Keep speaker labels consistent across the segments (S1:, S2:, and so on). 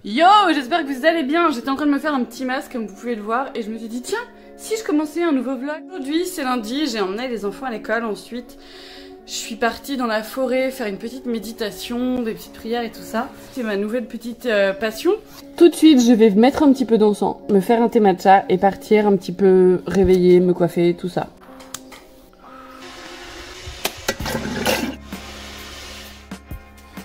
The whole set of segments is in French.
S1: Yo, j'espère que vous allez bien. J'étais en train de me faire un petit masque comme vous pouvez le voir et je me suis dit tiens, si je commençais un nouveau vlog. Aujourd'hui c'est lundi, j'ai emmené les enfants à l'école, ensuite je suis partie dans la forêt faire une petite méditation, des petites prières et tout ça. C'est ma nouvelle petite passion. Tout de suite je vais mettre un petit peu d'encens, me faire un thé matcha et partir un petit peu réveiller, me coiffer, tout ça.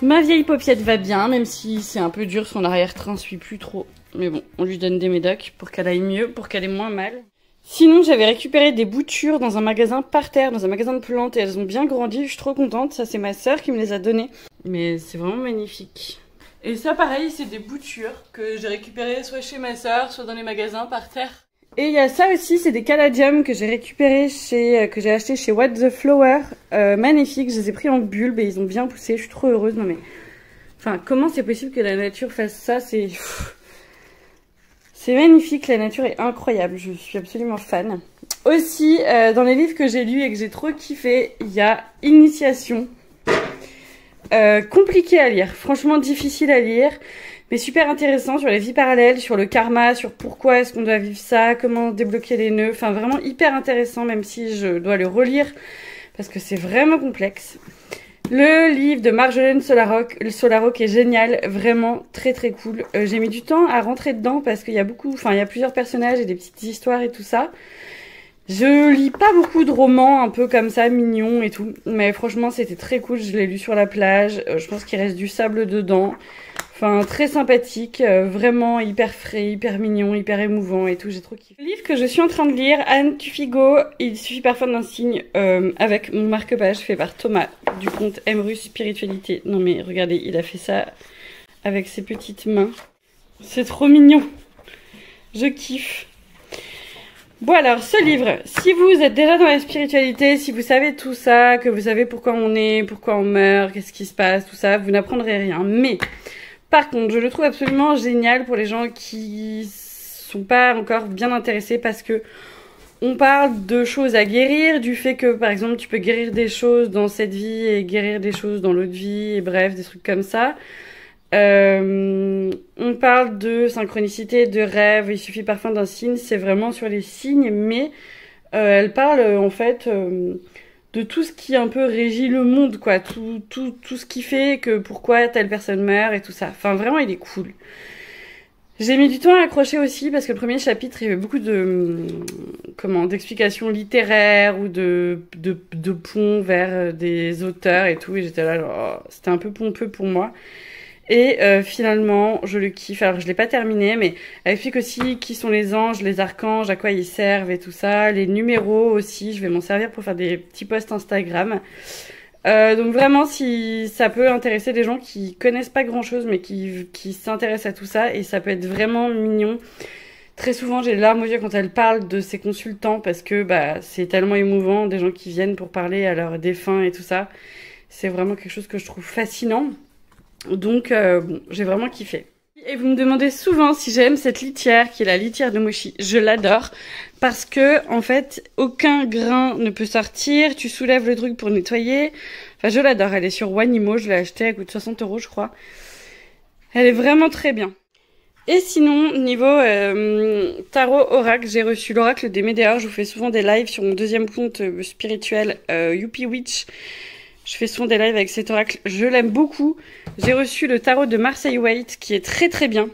S1: Ma vieille paupiette va bien, même si c'est un peu dur, son arrière-train suit plus trop. Mais bon, on lui donne des médocs pour qu'elle aille mieux, pour qu'elle ait moins mal. Sinon, j'avais récupéré des boutures dans un magasin par terre, dans un magasin de plantes, et elles ont bien grandi, je suis trop contente. Ça, c'est ma sœur qui me les a données. Mais c'est vraiment magnifique. Et ça, pareil, c'est des boutures que j'ai récupérées soit chez ma sœur, soit dans les magasins par terre. Et il y a ça aussi, c'est des caladiums que j'ai récupérés que j'ai acheté chez What the Flower. Magnifiques, je les ai pris en bulbe et ils ont bien poussé, je suis trop heureuse. Non mais, enfin, comment c'est possible que la nature fasse ça? C'est magnifique, la nature est incroyable, je suis absolument fan. Aussi, dans les livres que j'ai lus et que j'ai trop kiffé, il y a Initiation. Compliqué à lire, franchement difficile à lire. Mais super intéressant sur les vies parallèles, sur le karma, sur pourquoi est-ce qu'on doit vivre ça, comment débloquer les nœuds. Enfin, vraiment hyper intéressant, même si je dois le relire, parce que c'est vraiment complexe. Le livre de Marjolaine Solaro qui est génial, vraiment très très cool. J'ai mis du temps à rentrer dedans, parce qu'il y a il y a plusieurs personnages et des petites histoires et tout ça. Je lis pas beaucoup de romans un peu comme ça, mignons et tout. Mais franchement, c'était très cool, je l'ai lu sur la plage. Je pense qu'il reste du sable dedans. Enfin, très sympathique, vraiment hyper frais, hyper mignon, hyper émouvant et tout, j'ai trop kiffé. Le livre que je suis en train de lire, Anne Tufigo, il suffit parfois d'un signe, avec mon marque-page fait par Thomas du compte Mrus Spiritualité. Non mais regardez, il a fait ça avec ses petites mains. C'est trop mignon. Je kiffe. Bon alors, ce livre, si vous êtes déjà dans la spiritualité, si vous savez tout ça, que vous savez pourquoi on est, pourquoi on meurt, qu'est-ce qui se passe, tout ça, vous n'apprendrez rien. Mais par contre, je le trouve absolument génial pour les gens qui sont pas encore bien intéressés parce que on parle de choses à guérir, du fait que par exemple tu peux guérir des choses dans cette vie et guérir des choses dans l'autre vie, et bref, des trucs comme ça. On parle de synchronicité, de rêve, il suffit parfois d'un signe, c'est vraiment sur les signes, mais elle parle en fait de tout ce qui un peu régit le monde, quoi, tout ce qui fait que pourquoi telle personne meurt et tout ça. Enfin, vraiment, il est cool. J'ai mis du temps à accrocher aussi parce que le premier chapitre, il y avait beaucoup de d'explications littéraires ou de ponts vers des auteurs et tout, et j'étais là, genre, c'était un peu pompeux pour moi. Et finalement, je le kiffe. Alors, je l'ai pas terminé, mais elle explique aussi qui sont les anges, les archanges, à quoi ils servent et tout ça. Les numéros aussi, je vais m'en servir pour faire des petits posts Instagram. Donc vraiment, si ça peut intéresser des gens qui connaissent pas grand-chose, mais qui s'intéressent à tout ça, et ça peut être vraiment mignon. Très souvent, j'ai les larmes aux yeux quand elle parle de ses consultants, parce que bah c'est tellement émouvant, des gens qui viennent pour parler à leurs défunts et tout ça. C'est vraiment quelque chose que je trouve fascinant. Donc bon, j'ai vraiment kiffé. Et vous me demandez souvent si j'aime cette litière qui est la litière de Mochi. Je l'adore parce que en fait aucun grain ne peut sortir, tu soulèves le truc pour nettoyer. Enfin je l'adore, elle est sur Wanimo, je l'ai achetée, elle coûte 60 € je crois. Elle est vraiment très bien. Et sinon niveau tarot oracle, j'ai reçu l'oracle des Médéors. Je vous fais souvent des lives sur mon deuxième compte spirituel Youpi Witch. Je fais souvent des lives avec cet oracle, je l'aime beaucoup. J'ai reçu le tarot de Marseille Waite qui est très très bien.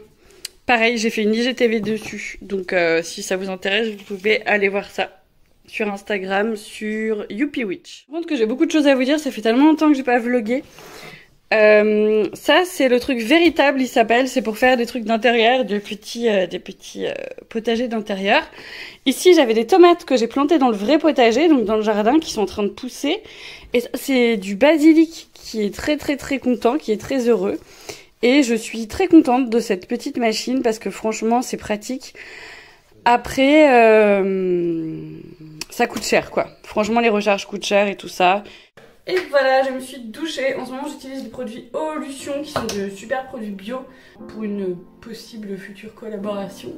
S1: Pareil, j'ai fait une IGTV dessus, donc si ça vous intéresse, vous pouvez aller voir ça sur Instagram, sur Youpi Witch. Par contre que j'ai beaucoup de choses à vous dire, ça fait tellement longtemps que j'ai pas vlogué. Ça c'est le truc véritable, il s'appelle, c'est pour faire des trucs d'intérieur, des petits potagers d'intérieur. Ici j'avais des tomates que j'ai plantées dans le vrai potager, donc dans le jardin, qui sont en train de pousser. Et c'est du basilic qui est très très très content, qui est très heureux. Et je suis très contente de cette petite machine parce que franchement c'est pratique. Après ça coûte cher quoi. Franchement les recharges coûtent cher et tout ça. Et voilà, je me suis douchée. En ce moment, j'utilise les produits Evolution qui sont de super produits bio pour une possible future collaboration.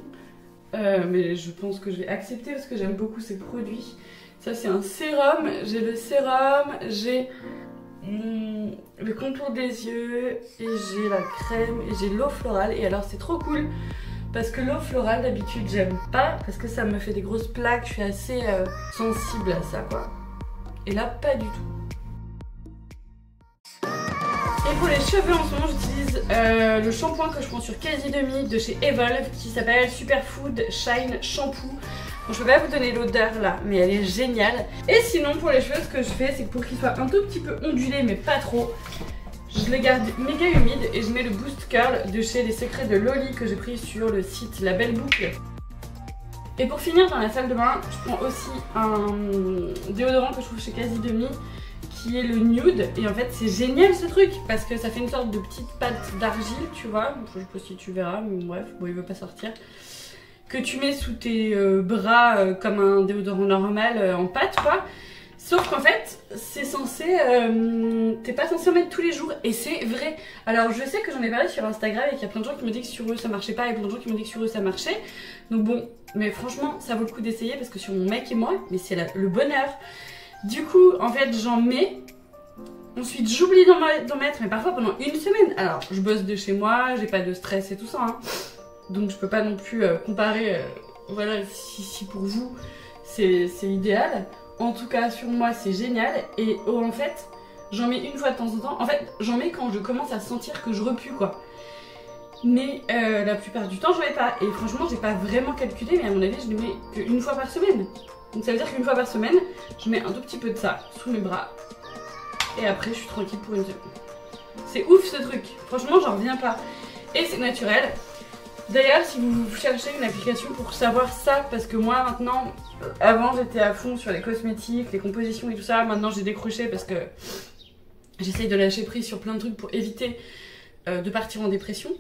S1: Mais je pense que je vais accepter parce que j'aime beaucoup ces produits. Ça, c'est un sérum. J'ai le sérum, j'ai le contour des yeux et j'ai la crème et j'ai l'eau florale. Et alors c'est trop cool parce que l'eau florale d'habitude j'aime pas parce que ça me fait des grosses plaques, je suis assez sensible à ça quoi. Et là pas du tout. Et pour les cheveux en ce moment j'utilise le shampoing que je prends sur Quasi Demi de chez Evolve qui s'appelle Superfood Shine Shampoo. Bon, je peux pas vous donner l'odeur là, mais elle est géniale. Et sinon pour les cheveux ce que je fais c'est que pour qu'ils soient un tout petit peu ondulés mais pas trop, je les garde méga humides et je mets le Boost Curl de chez Les Secrets de Loli que j'ai pris sur le site La Belle Boucle. Et pour finir dans la salle de bain, je prends aussi un déodorant que je trouve chez Quasi Demi qui est le nude et en fait c'est génial ce truc parce que ça fait une sorte de petite pâte d'argile tu vois, je sais pas si tu verras mais bref, bon il veut pas sortir, que tu mets sous tes bras comme un déodorant normal en pâte quoi, sauf qu'en fait c'est censé, t'es pas censé en mettre tous les jours et c'est vrai. Alors je sais que j'en ai parlé sur Instagram et qu'il y a plein de gens qui me disent que sur eux ça marchait pas et plein de gens qui me disent que sur eux ça marchait, donc bon, mais franchement ça vaut le coup d'essayer parce que sur mon mec et moi, mais c'est le bonheur. Du coup, en fait, j'en mets. Ensuite, j'oublie d'en mettre, mais parfois pendant une semaine. Alors, je bosse de chez moi, j'ai pas de stress et tout ça. Hein. Donc, je peux pas non plus comparer. Voilà, si pour vous, c'est idéal. En tout cas, sur moi, c'est génial. Et en fait, j'en mets une fois de temps en temps. En fait, j'en mets quand je commence à sentir que je repue, quoi. Mais la plupart du temps, j'en mets pas. Et franchement, j'ai pas vraiment calculé, mais à mon avis, je les mets qu'une fois par semaine. Donc ça veut dire qu'une fois par semaine, je mets un tout petit peu de ça sous mes bras. Et après, je suis tranquille pour une semaine. C'est ouf ce truc. Franchement, j'en reviens pas. Et c'est naturel. D'ailleurs, si vous cherchez une application pour savoir ça, parce que moi maintenant, avant j'étais à fond sur les cosmétiques, les compositions et tout ça. Maintenant j'ai décroché parce que j'essaye de lâcher prise sur plein de trucs pour éviter de partir en dépression.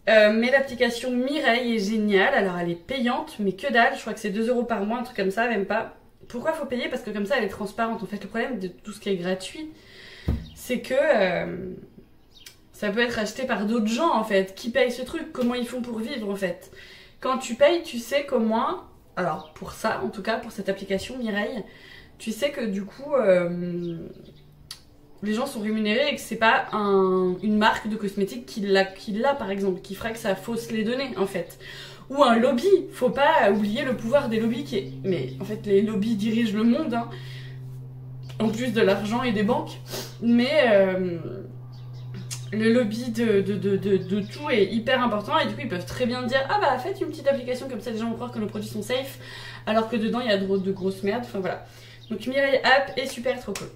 S1: Mais l'application Mireille est géniale, alors elle est payante mais que dalle, je crois que c'est 2 € par mois, un truc comme ça, même pas. Pourquoi faut payer? Parce que comme ça elle est transparente. En fait le problème de tout ce qui est gratuit c'est que ça peut être acheté par d'autres gens en fait. Qui payent ce truc? Comment ils font pour vivre en fait? Quand tu payes tu sais qu'au moins, alors pour ça en tout cas, pour cette application Mireille, tu sais que du coup les gens sont rémunérés et que c'est pas une marque de cosmétiques qui l'a par exemple, qui ferait que ça fausse les données en fait. Ou un lobby, faut pas oublier le pouvoir des lobbies qui est... Mais en fait les lobbies dirigent le monde, hein, en plus de l'argent et des banques. Mais le lobby de tout est hyper important et du coup ils peuvent très bien dire ah bah faites une petite application comme ça les gens vont croire que nos produits sont safe alors que dedans il y a de grosses merdes, enfin voilà. Donc Mireille App est super trop cool.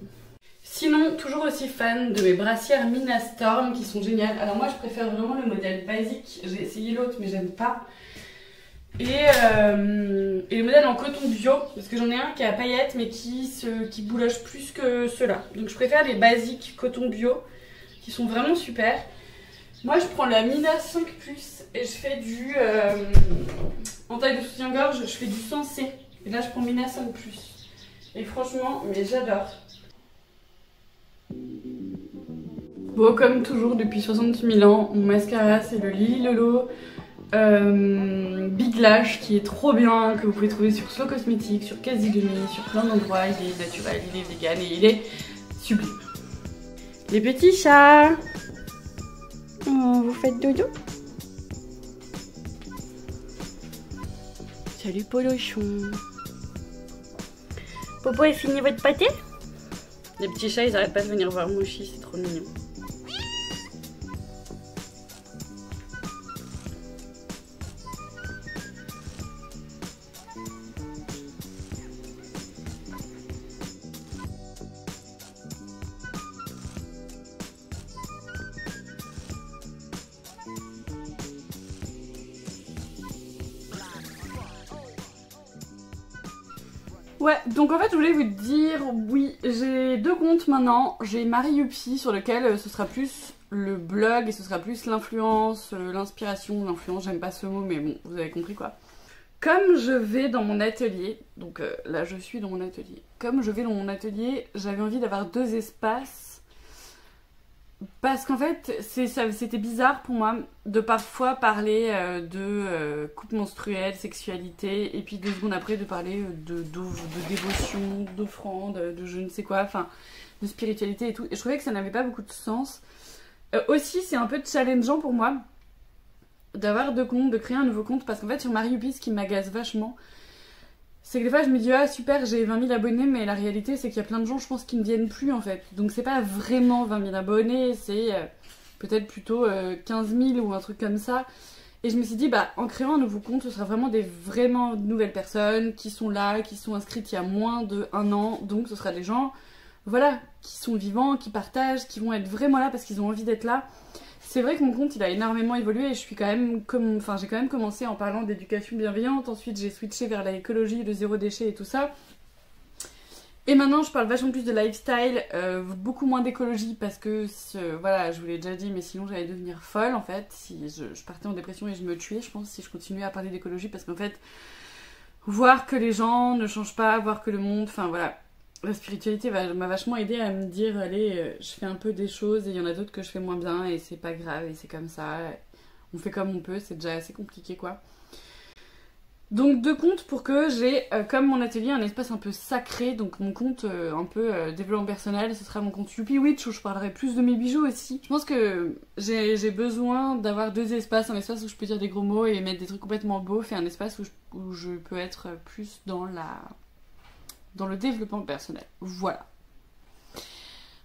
S1: Sinon, toujours aussi fan de mes brassières Mina Storm qui sont géniales. Alors moi je préfère vraiment le modèle basique, j'ai essayé l'autre mais j'aime pas. Et le modèle en coton bio, parce que j'en ai un qui est à paillettes mais qui bouloche plus que ceux-là. Donc je préfère les basiques coton bio qui sont vraiment super. Moi je prends la Mina 5 Plus et je fais du... en taille de soutien-gorge, je fais du sensé. Et là je prends Mina 5 Plus. Et franchement, mais j'adore. Bon, comme toujours depuis 66 000 ans, mon mascara c'est le Lily Lolo Big Lash qui est trop bien, que vous pouvez trouver sur Slow Cosmetics, sur Quasi Demi, sur plein d'endroits. Il est naturel, il est vegan et il est sublime. Les petits chats, oh, vous faites dodo? Salut Polochon. Popo est fini votre pâté? Les petits chats ils arrêtent pas de venir voir Mochi, c'est trop mignon. Ouais, donc en fait je voulais vous dire, oui, j'ai 2 comptes maintenant. J'ai Marie Yuppie sur lequel ce sera plus le blog et ce sera plus l'influence, l'inspiration, l'influence, j'aime pas ce mot mais bon, vous avez compris quoi. Comme je vais dans mon atelier, donc là je suis dans mon atelier, comme je vais dans mon atelier, j'avais envie d'avoir 2 espaces. Parce qu'en fait, c'était bizarre pour moi de parfois parler de coupe menstruelle, sexualité, et puis 2 secondes après de parler de dévotion, d'offrande, de je ne sais quoi. Enfin, de spiritualité et tout. Et je trouvais que ça n'avait pas beaucoup de sens. Aussi, c'est un peu challengeant pour moi d'avoir deux comptes, de créer un nouveau compte. Parce qu'en fait, sur Mariupi, ce qui m'agace vachement, c'est que des fois, je me dis, ah super, j'ai 20 000 abonnés. Mais la réalité, c'est qu'il y a plein de gens, je pense, qui ne viennent plus en fait. Donc, c'est pas vraiment 20 000 abonnés, c'est peut-être plutôt 15 000 ou un truc comme ça. Et je me suis dit, bah, en créant un nouveau compte, ce sera vraiment des vraiment nouvelles personnes qui sont là, qui sont inscrites il y a moins d'1 an. Donc, ce sera des gens, voilà, qui sont vivants, qui partagent, qui vont être vraiment là parce qu'ils ont envie d'être là. C'est vrai que mon compte, il a énormément évolué et je suis quand même, j'ai quand même commencé en parlant d'éducation bienveillante. Ensuite, j'ai switché vers l'écologie, le zéro déchet et tout ça. Et maintenant, je parle vachement plus de lifestyle, beaucoup moins d'écologie parce que, voilà, je vous l'ai déjà dit, mais sinon j'allais devenir folle en fait. Si je partais en dépression et je me tuais, je pense, si je continuais à parler d'écologie parce qu'en fait, voir que les gens ne changent pas, voir que le monde, enfin voilà, la spiritualité m'a vachement aidée à me dire, allez, je fais un peu des choses et il y en a d'autres que je fais moins bien et c'est pas grave et c'est comme ça. On fait comme on peut, c'est déjà assez compliqué quoi. Donc deux comptes pour que j'ai, comme mon atelier, un espace un peu sacré. Donc mon compte un peu développement personnel, ce sera mon compte Youpi Witch où je parlerai plus de mes bijoux aussi. Je pense que j'ai besoin d'avoir deux espaces. Un espace où je peux dire des gros mots et mettre des trucs complètement beaux, et un espace où je peux être plus dans le développement personnel. Voilà.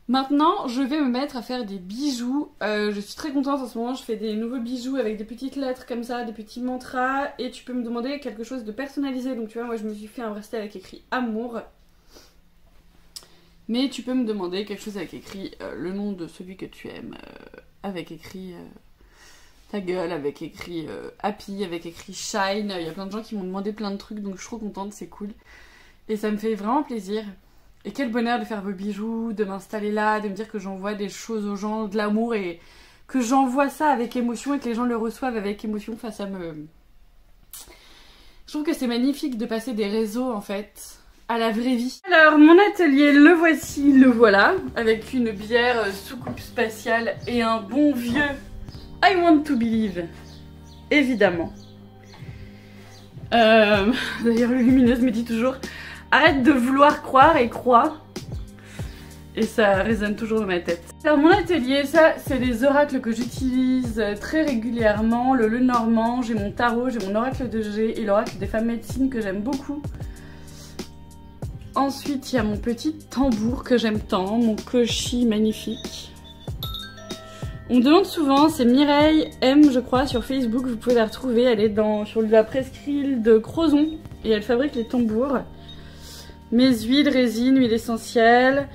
S1: Maintenant, je vais me mettre à faire des bijoux. Je suis très contente en ce moment. Je fais des nouveaux bijoux avec des petites lettres comme ça, des petits mantras. Et tu peux me demander quelque chose de personnalisé. Donc tu vois, moi je me suis fait un bracelet avec écrit amour. Mais tu peux me demander quelque chose avec écrit le nom de celui que tu aimes. Avec écrit ta gueule, avec écrit happy, avec écrit shine. Il y a plein de gens qui m'ont demandé plein de trucs. Donc je suis trop contente, c'est cool. Et ça me fait vraiment plaisir. Et quel bonheur de faire vos bijoux, de m'installer là, de me dire que j'envoie des choses aux gens, de l'amour et que j'envoie ça avec émotion et que les gens le reçoivent avec émotion. Enfin, ça me... Je trouve que c'est magnifique de passer des réseaux, en fait, à la vraie vie. Alors, mon atelier, le voici, le voilà, avec une bière soucoupe spatiale et un bon vieux I want to believe, évidemment. D'ailleurs, le lumineuse me dit toujours... Arrête de vouloir croire et crois. Et ça résonne toujours dans ma tête. Alors mon atelier, ça c'est les oracles que j'utilise très régulièrement. Le Lenormand, j'ai mon tarot, j'ai mon oracle de G et l'oracle des femmes médecines que j'aime beaucoup. Ensuite il y a mon petit tambour que j'aime tant, mon clochi magnifique. On me demande souvent, c'est Mireille M je crois sur Facebook, vous pouvez la retrouver, elle est sur la presqu'île de Crozon et elle fabrique les tambours. Mes huiles, résines, huiles essentielles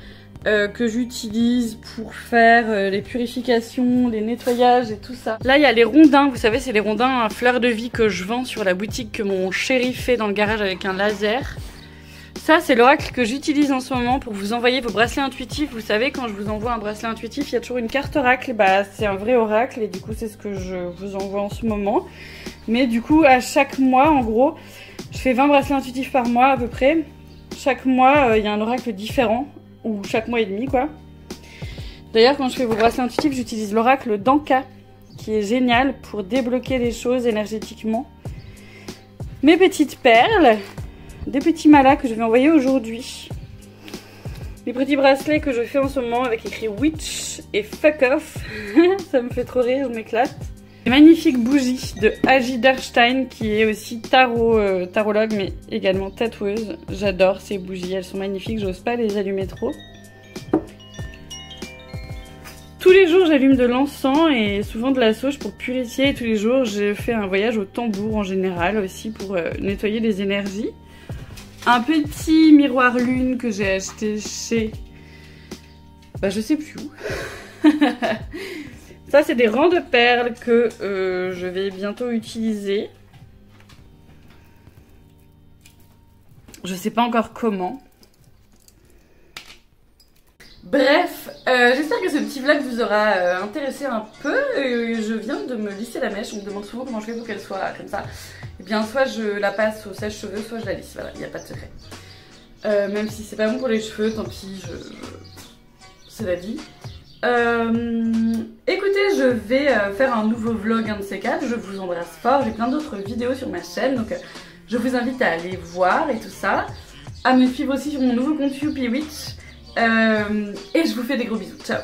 S1: que j'utilise pour faire les purifications, les nettoyages et tout ça. Là, il y a les rondins, vous savez, c'est les rondins à fleur de vie que je vends sur la boutique que mon chéri fait dans le garage avec un laser. Ça, c'est l'oracle que j'utilise en ce moment pour vous envoyer vos bracelets intuitifs. Vous savez, quand je vous envoie un bracelet intuitif, il y a toujours une carte oracle. Bah, c'est un vrai oracle et du coup, c'est ce que je vous envoie en ce moment. Mais du coup, à chaque mois, en gros, je fais 20 bracelets intuitifs par mois à peu près. Chaque mois, il y a un oracle différent, ou chaque mois et demi, quoi. D'ailleurs, quand je fais vos bracelets intuitifs, j'utilise l'oracle d'Anka, qui est génial pour débloquer les choses énergétiquement. Mes petites perles, des petits malas que je vais envoyer aujourd'hui. Les petits bracelets que je fais en ce moment avec écrit Witch et Fuck Off. Ça me fait trop rire, je m'éclate. Des magnifiques bougies de Agi Darstein qui est aussi tarologue mais également tatoueuse. J'adore ces bougies, elles sont magnifiques, j'ose pas les allumer trop. Tous les jours j'allume de l'encens et souvent de la sauge pour purifier. Et tous les jours je fais un voyage au tambour en général aussi pour nettoyer les énergies. Un petit miroir lune que j'ai acheté chez... Bah je sais plus où. Ça, c'est des rangs de perles que je vais bientôt utiliser. Je sais pas encore comment. Bref, j'espère que ce petit vlog vous aura intéressé un peu. Je viens de me lisser la mèche. On me demande souvent comment je fais pour qu'elle soit comme ça. Et bien, soit je la passe au sèche-cheveux, soit je la lisse. Voilà, il n'y a pas de secret. Même si c'est pas bon pour les cheveux, tant pis, c'est la vie. Écoutez, je vais faire un nouveau vlog, un de ces quatre. Je vous embrasse fort. J'ai plein d'autres vidéos sur ma chaîne, donc je vous invite à aller voir et tout ça. À me suivre aussi sur mon nouveau compte Youpi Witch. Et je vous fais des gros bisous. Ciao.